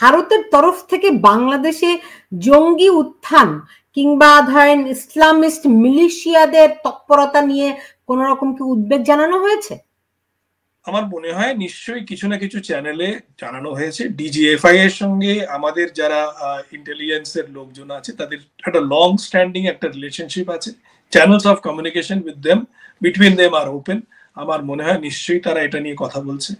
ভারতের তরফ থেকে বাংলাদেশে জঙ্গি উত্থান কিংবা ধরেন ইসলামিস্ট মিলিশিয়াদের তৎপরতা নিয়ে কোন রকম কি উদ্বেগ জানানো হয়েছে? আমার মনে হয় নিশ্চয়ই কিছু না কিছু চ্যানেলে জানানো হয়েছে। ডিজিএফআই এর সঙ্গে আমাদের যারা ইন্টেলিজেন্সের লোকজন আছে তাদের একটা লং স্ট্যান্ডিং একটা রিলেশনশিপ আছে। Channels of communication with them, between them are open. আমার মনে হয় নিশ্চয়ই তারা এটা নিয়ে কথা বলছে।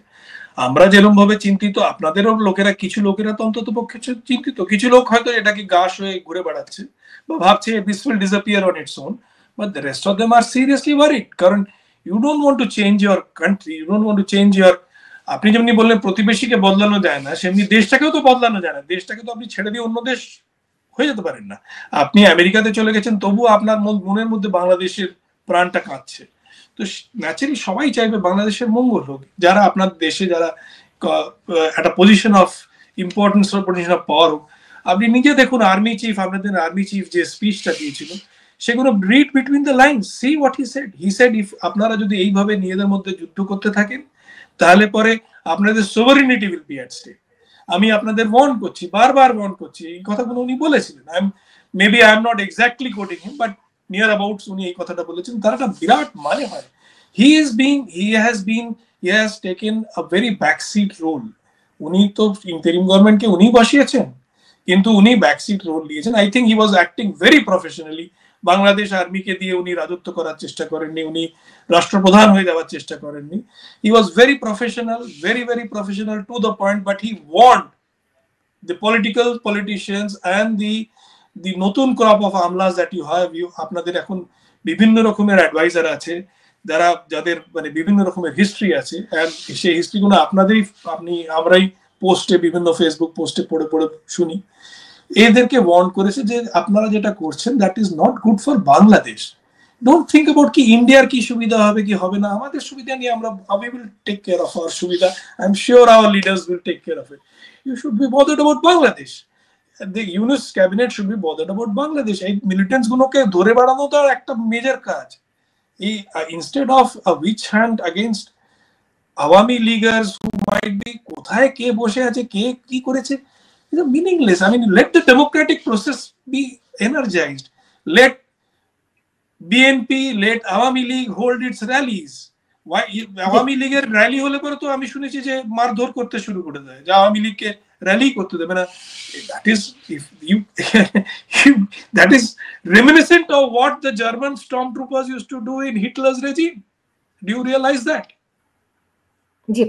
আমরা যেরকম ভাবে চিন্তিত, আপনাদেরও লোকেরা, কিছু লোকেরা তো অন্তত পক্ষে চিন্তিত। কিছু লোক হয়তো এটাকে গাছ হয়ে ঘুরে বেড়াচ্ছে বা ভাবছে this will disappear on its own, but the rest of them are seriously worried. কারণ you don't want to change your country, you don't want to change your, আপনি যেমনি বললেন প্রতিবেশীকে বদলানো যায় না, সেমনি দেশটাকেও তো বদলানো যায় না। দেশটাকে তো আপনি ছেড়ে দিয়ে অন্য দেশ হয়ে যেতে পারেন না। আপনি আমেরিকাতে চলে গেছেন, তবুও আপনার মনের মধ্যে বাংলাদেশের প্রাণটা কাঁদছে। তো ন্যাচারালি সবাই চাইবে বাংলাদেশের মঙ্গল হোক। যারা আপনার দেশে যারা একটা position of importance, position of power হোক। আপনি নিজে দেখুন আর্মি চিফ, আপনাদের আর্মি চিফ যে স্পিচটা দিয়েছিল, সেগুলো read between the line, see what he said. He said if আপনারা যদি এইভাবে নিজেদের মধ্যে যুদ্ধ করতে থাকেন, তাহলে পরে আপনাদের সোভারেনিটি উইল বি অ্যাট স্টেক। আমি আপনাদের ওয়ার্ন করছি, বারবার ওয়ার্ন করছি। এই কথাগুলো উনি বলেছিলেন। Maybe I am not exactly quoting him, but near about উনি এই কথাটা বলেছেন। তার একটা বিরাট মানে হয়। He has taken a very backseat role. উনি তো ইন্টারিম গভর্নমেন্টকে উনি বসিয়েছেন, কিন্তু উনি ব্যাকসিট রোল নিয়েছেন। I think he was acting very professionally. Bangladesh আর্মিকে দিয়ে উনি রাজত্ব করার চেষ্টা করেননি, উনি রাষ্ট্রপ্রধান হয়ে যাওয়ার চেষ্টা করেননি। He was very professional, very very professional to the point, but he want the politicians and the নতুন crop of আমলাস that you have, আপনাদের এখন বিভিন্ন রকমের অ্যাডভাইজার আছে, যাদের মানে বিভিন্ন রকমের হিস্ট্রি আছে, and সেই হিস্ট্রিগুলো আমরাই পোস্টে, বিভিন্ন ফেসবুক পোস্টে পড়ে পড়ে শুনি। এদেরকে ওয়ার্ন করেছে যে আপনারা যেটা করছেন that is not good for Bangladesh. Don't think about কি ইন্ডিয়ার কি সুবিধা হবে কি হবে না। আমাদের সুবিধা নিয়ে আমরা we will take care of our সুবিধা। I am sure our leaders will take care of it. You should be bothered about Bangladesh. The Yunus cabinet should be bothered about Bangladesh. এই মিলিটেন্টস গুলোকে ধরে বেড়ানো তো একটা মেজর কাজ। Instead of a witch hunt against Awami leaguers who might be কোথায় কে বসে আছে, কে কি করেছে, is meaningless. I mean, let the democratic process be energized. Let BNP, let Awami League hold its rallies. Awami লীগের র্যালি হলে পরে তো আমি শুনেছি যে মারধর করতে শুরু করে দেয়, যে আওয়ামী লীগকে র্যালি করতে দেবে না। That is reminiscent of what the German storm troopers used to do in Hitler's regime. Do you realise that? জি,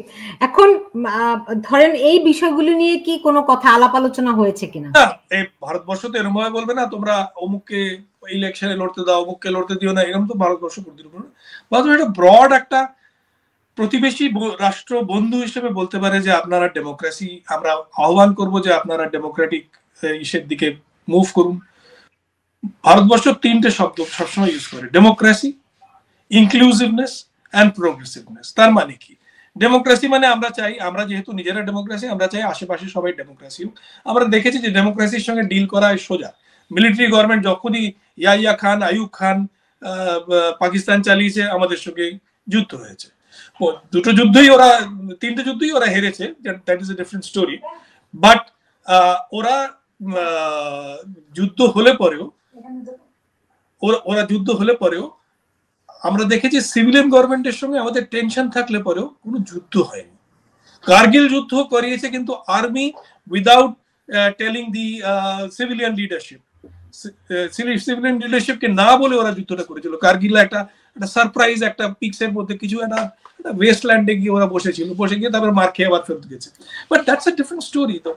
এখন ধরেন এই বিষয়গুলো নিয়ে কি কোনো কথা আলাপ আলোচনা হয়েছে কিনা? এই ভারতবর্ষ তো এরকম ভাবে বলবে না তোমরা অমুককে ইলেকশনে লড়তে দাও, অমুককে লড়তে দিও না, এরকম তো ভারতবর্ষ করতে পারবে না। বা এটা ব্রড একটা প্রতিবেশী রাষ্ট্র বন্ধু হিসেবে বলতে পারে যে আপনারা ডেমোক্রেসি, আমরা আহ্বান করব যে আপনারা ডেমোক্রেটিক ইসের দিকে মুভ করুন। ভারতবর্ষ তিনটে শব্দ সবসময় ইউজ করে, ডেমোক্রেসি, ইনক্লুসিভনেস অ্যান্ড প্রোগ্রেসিভনেস। তার মানে কি? ডেমোক্রেসি মানে আমরা চাই, আমরা যেহেতু নিজেরা ডেমোক্রেসি, আমরা চাই আশেপাশে সবাই ডেমোক্রেসি হোক। আমরা দেখেছি যে ডেমোক্রেসির সঙ্গে ডিল করা সোজা। মিলিটারি গভর্নমেন্ট যখনই ইয়াহিয়া খান, আইয়ুব খান পাকিস্তান চালিয়েছে, আমাদের সঙ্গে যুদ্ধ হয়েছে। দুটো যুদ্ধই ওরা, তিনটে যুদ্ধই ওরা হেরেছে, that is a different story. But ওরা যুদ্ধ হলে পরেও আমরা দেখেছি সিভিলিয়ান গভর্নমেন্টের সঙ্গে আমাদের টেনশন থাকলে পরেও কোনো যুদ্ধ হয়নি। কার্গিল যুদ্ধ করিয়েছে কিন্তু আর্মি উইদাউট টেলিং দি সিভিলিয়ান লিডারশিপ। সিভিলিয়ান লিডারশিপকে না বলে ওরা যুদ্ধটা করেছিল। কার্গিলে একটা সারপ্রাইজ, একটা পিক্সের মধ্যে কিছু একটা ওয়েস্টল্যান্ডে গিয়ে ওরা বসে গিয়ে তারপরে মার খেয়ে আবার ফেরত গেছে। But that's a different story. তো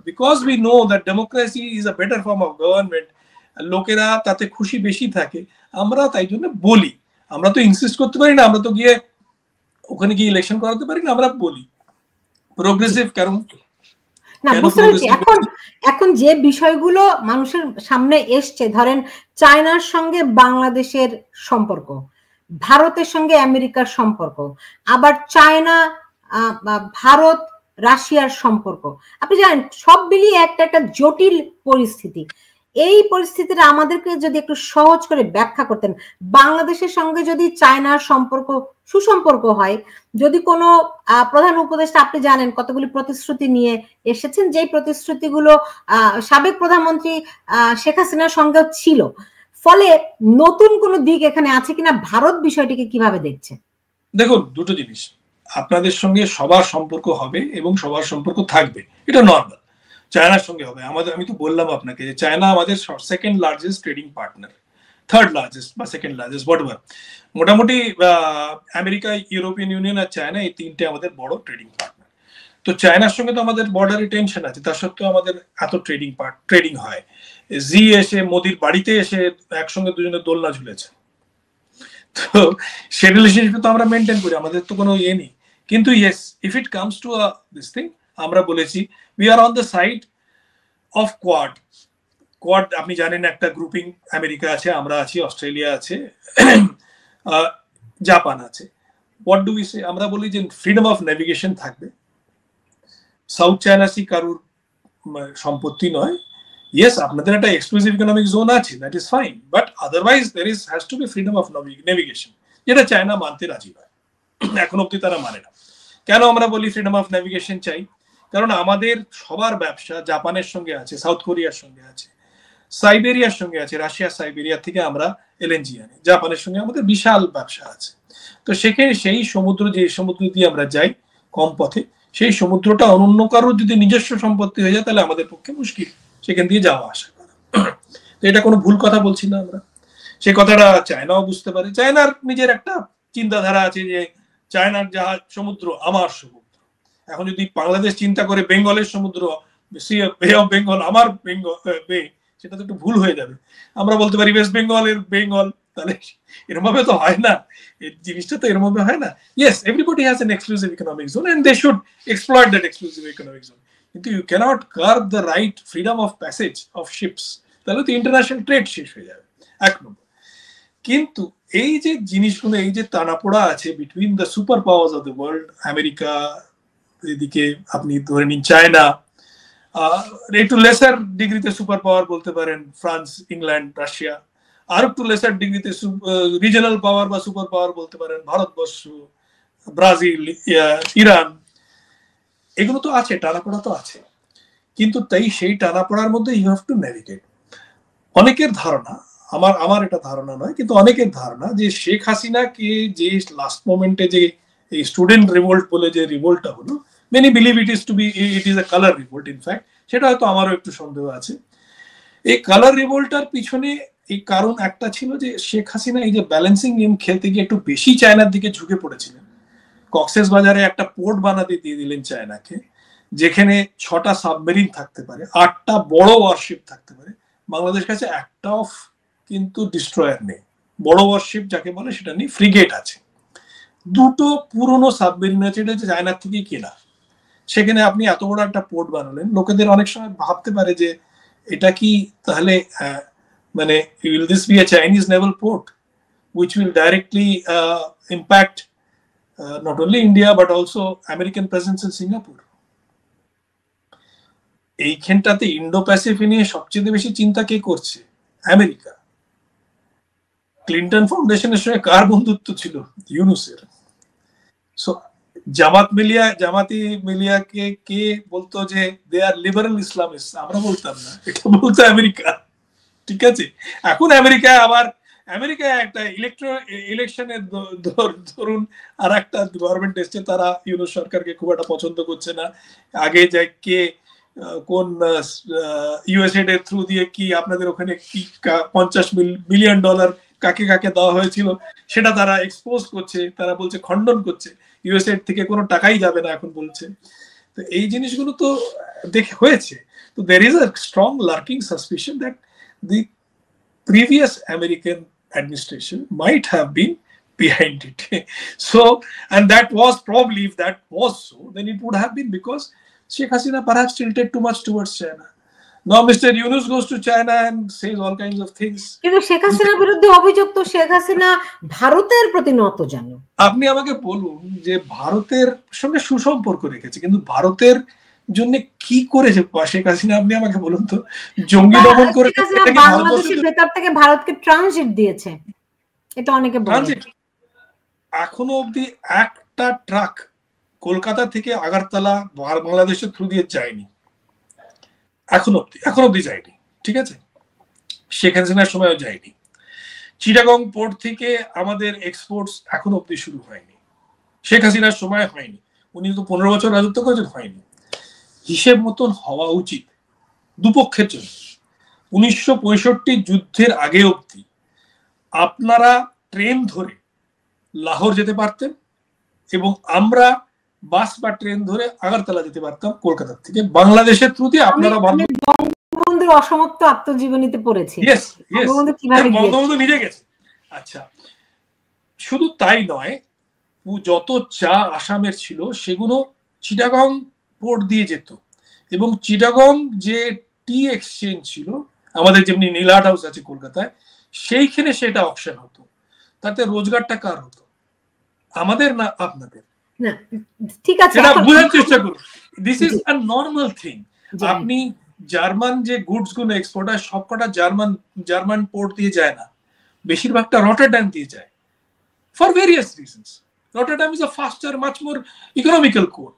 because we know that democracy is a better form of government, লোকেরা তাতে খুশি বেশি থাকে, আমরা তাই জন্য বলি। আমরা তো ইনসিস্ট করতে পারি না, আমরা তো গিয়ে ওখানে গিয়ে ইলেকশন করাতে পারি না, আমরা বলি প্রোগ্রেসিভ। কারণ না, বুঝতে পারছি। এখন যে বিষয়গুলো মানুষের সামনে এসছে, ধরেন চায়নার সঙ্গে বাংলাদেশের সম্পর্ক, ভারতের সঙ্গে আমেরিকার সম্পর্ক, আবার চায়না ভারত রাশিয়ার সম্পর্ক, আপনি জানেন সব মিলিয়ে একটা জটিল পরিস্থিতি। এই পরিস্থিতিটা আমাদেরকে যদি একটু সহজ করে ব্যাখ্যা করতেন, বাংলাদেশের সঙ্গে যদি চায়নার সম্পর্ক সুসম্পর্ক হয়, যদি কোনো প্রধান উপদেষ্টা, আপনি জানেন কতগুলি প্রতিশ্রুতি নিয়ে এসেছেন, যেই প্রতিশ্রুতিগুলো সাবেক প্রধানমন্ত্রী শেখ হাসিনার সঙ্গেও ছিল, ফলে নতুন কোন দিক এখানে আছে কিনা, ভারত বিষয়টিকে কিভাবে দেখছে? দেখুন, দুটো জিনিস, আপনাদের সঙ্গে সবার সম্পর্ক হবে এবং সবার সম্পর্ক থাকবে, এটা নর্মাল। চায়নার সঙ্গে হবে আমাদের, আমি তো বললাম আপনাকে যে চায়না আমাদের second largest trading partner, third largest বা সেকেন্ড লার্জেস্ট হোয়াটএভার, মোটামুটি আমেরিকা, ইউরোপিয়ান ইউনিয়ন আর চায়না, এই তিনটে আমাদের বড় ট্রেডিং পার্টনার। তো চায়নার সঙ্গে তো আমাদের বর্ডারে টেনশন আছে, তার সত্ত্বেও আমাদের এত ট্রেডিং হয়। জি এসে মোদির বাড়িতে এসে একসঙ্গে দুজনে দোলনা ঝুলেছে, তো সেই রিলেশনশিপ তো আমরা মেনটেন করি, আমাদের তো কোনো ইয়ে নেই। কিন্তু yes, if it comes to this thing, আমরা বলেছি we are on the side of quad. Quad আপনি জানেন, একটা গ্রুপিং, আমেরিকা আছে, আমরা আছি, অস্ট্রেলিয়া আছে, জাপান আছে। What do we say? আমরা বলি যে ফ্রিডম অফ নেভিগেশন থাকবে, সাউথ চায়না সি কারুর সম্পত্তি নয়। ইয়েস, আপনাদের একটা এক্সক্লুসিভ ইকোনমিক জোন আছে, that is fine, but otherwise there has to be freedom of navigation, যেটা চায়না মানতে রাজি নয়, এখন অব্দি তারা মানে না। কেন আমরা বলি ফ্রিডম অফ নেভিগেশন চাই? কারণ আমাদের সবার ব্যবসা জাপানের সঙ্গে আছে, সাউথ কোরিয়ার সঙ্গে আছে, সাইবেরিয়ার সঙ্গে আছে, রাশিয়া সাইবেরিয়া থেকে আমরা এলএনজি আনি, জাপানের সঙ্গে আমাদের বিশাল ব্যবসা আছে। তো সেখানে সেই সমুদ্র, যে সমুদ্র দিয়ে আমরা যাই কম পথে, সেই সমুদ্রটা অন্য কারোর যদি নিজস্ব সম্পত্তি হয়ে যায়, তাহলে আমাদের পক্ষে মুশকিল সেখান দিয়ে যাওয়া আসা করা। তো এটা কোনো ভুল কথা বলছি না আমরা, সেই কথাটা চায়নাও বুঝতে পারে। চায়নার নিজের একটা চিন্তাধারা আছে যে চায়নার জাহাজ সমুদ্র আমার সমুদ্র। এখন যদি বাংলাদেশ চিন্তা করে বেঙ্গলের সমুদ্র, বে অফ বেঙ্গল আমার বে, সেটা তো একটু ভুল হয়ে যাবে। আমরা বলতে পারি ওয়েস্ট বেঙ্গলের বেঙ্গল, তাহলে এরকম ভাবে তো হয় না, এই জিনিসটা তো এরকম ভাবে হয় না। Yes, everybody has an exclusive economic zone and they should exploit that exclusive economic zone, কিন্তু you cannot curb the right freedom of passage of ships, তাহলে তো ইন্টারন্যাশনাল ট্রেড শেষ হয়ে যাবে, এক নম্বর। কিন্তু এই যে জিনিসগুলো, এই যে টানাপোড়া আছে between the super powers of the world, America, এদিকে আপনি ধরে নিন চায়না, একটু লেসার ডিগ্রিতে সুপার পাওয়ার বলতে পারেন ফ্রান্স, ইংল্যান্ড, রাশিয়া, আর একটু লেসার ডিগ্রিতে রিজনাল পাওয়ার বা সুপার পাওয়ার বলতে পারেন ভারতবর্ষ, ব্রাজিল, ইরান, এগুলো তো আছে, টানাপোড়া তো আছে। কিন্তু তাই সেই টানাপোড়ার মধ্যে ইউ হ্যাভ টু নেভিগেট। অনেকের ধারণা, আমার এটা ধারণা নয়, কিন্তু অনেকের ধারণা যে শেখ হাসিনাকে যে লাস্ট মোমেন্টে যে এই স্টুডেন্ট রিভোল্ট বলে যে রিভোল্টটা হলো, many believe it is a colour revolt, in fact সেটা হয়তো আমারও একটু সন্দেহ আছে। এই কালার রিভোল্টটার পিছনে এই কারণ একটা ছিল যে শেখ হাসিনা এই যে ব্যালেন্সিং গেম খেলতে গিয়ে একটু বেশি চায়নার দিকে ঝুঁকে পড়েছিলেন। কক্সেস বাজারে একটা পোর্ট বানাতে দিয়ে দিলেন চায়নাকে, যেখানে 6টা সাবমেরিন থাকতে পারে, 8টা বড় ওয়ারশিপ থাকতে পারে। বাংলাদেশ কাছে একটা অফ কিন্তু ডিস্ট্রয়ার নেই, বড় ওয়ারশিপ যাকে বলে সেটা নেই, ফ্রিগেট আছে, 2টো পুরনো সাবমেরিন আছে, এটা চায়নার থেকেই কেনা। সেখানে আপনি এত বড় একটা পোর্ট বানালেন, লোকেদের অনেক সময় ভাবতে পারে যে এটা কি তাহলে মানে will this be a Chinese naval port which will directly impact not only India but also American presence in Singapore? এইখানটাতে ইন্ডো প্যাসিফিক নিয়ে সবচেয়ে বেশি চিন্তা কে করছে? আমেরিকা। ক্লিন্টন ফাউন্ডেশনের সঙ্গে কার বন্ধুত্ব ছিল? ইউনুসের। সো জামাতি মিলিয়াকে কে বলতো যে দে আর লিবারাল ইসলামিস্ট? আমরা বলতাম না, এটা বলতো আমেরিকা। ঠিক আছে, এখন আমেরিকায় একটা ইলেকশনের ধরুন আর একটা গভর্নমেন্ট এসছে, তারা ইউনুস সরকারকে খুব একটা পছন্দ করছে না। আগে যে কে কোন ইউএসএড এর থ্রু দিয়ে কি আপনাদের ওখানে কি $50 বিলিয়ন কাকে কাকে দেওয়া হয়েছিল সেটা তারা এক্সপোজ করছে, তারা বলছে, খণ্ডন করছে, ইউএসএড থেকে কোনো টাকাই যাবে না এখন বলছে। তো এই জিনিসগুলো তো দেখে হয়েছে। তো there is a strong lurking suspicion that the previous American administration might have been behind it. So, and that was probably, if that was so, then it would have been because Sheikh Hasina perhaps tilted too much towards China. Now Mr. Yunus goes to China and says all kinds of things. কিন্তু শেখ হাসিনার বিরুদ্ধে অভিযোগ তো শেখ হাসিনা ভারতের প্রতি নত জানো। আপনি আমাকে বলুন যে ভারতের সঙ্গে সুসম্পর্ক রেখেছে, কিন্তু ভারতের জন্য কি করেছে শেখ হাসিনা, আপনি আমাকে বলুন তো। জঙ্গি দমন করে বাংলাদেশের ভেতর থেকে ভারতকে ট্রানজিট দিয়েছে, এটা অনেকে বলে। এখনো অবধি একটা ট্রাক কলকাতা থেকে আগরতলা বাংলাদেশের থ্রু দিয়ে যায়নি, এখন অবধি যায়নি, ঠিক আছে? শেখ হাসিনার সময়ও যায়নি। চিটাগং পোর্ট থেকে আমাদের এক্সপোর্টস এখন অবধি শুরু হয়নি, শেখ হাসিনার সময় হয়নি। উনি তো 15 বছর রাজত্ব করেছেন, হয়নি। হিসেব মতন হওয়া উচিত দুপক্ষের জন্য। 1965 যুদ্ধের আগে অবধি আপনারা ট্রেন ধরে লাহোর যেতে পারতেন এবং আমরা বাস বা ট্রেন ধরে আগরতলা যেতে পারতাম কলকাতা থেকে, বাংলাদেশের থ্রু দিয়ে। আপনারা বঙ্গবন্ধুর অসমাপ্ত আত্মজীবনীতে পড়েছি, বঙ্গবন্ধু নিজে গেছে। আচ্ছা, শুধু তাই নয়, যত চা আসামের ছিল সেগুলো চিটাগং পোর্ট দিয়ে যেত, এবং চিটাগং যে টি এক্সচেঞ্জ ছিল আমাদের, যেমনি নীলাট হাউস আছে কলকাতায়, সেইখানে সেটা অকশন হতো। তাতে রোজগারটা কার হতো? আমাদের না আপনাদের? ঠিক আছে, এটা বোঝার চেষ্টা করুন। This is a normal thing. আপনি জার্মান যে গুডস গুলো এক্সপোর্ট হয় সবকটা জার্মান পোর্ট দিয়ে যায় না, বেশিরভাগটা রটারড্যাম দিয়ে যায়, for various reasons. Rotterdam is a ফাস্টার, much more economical port.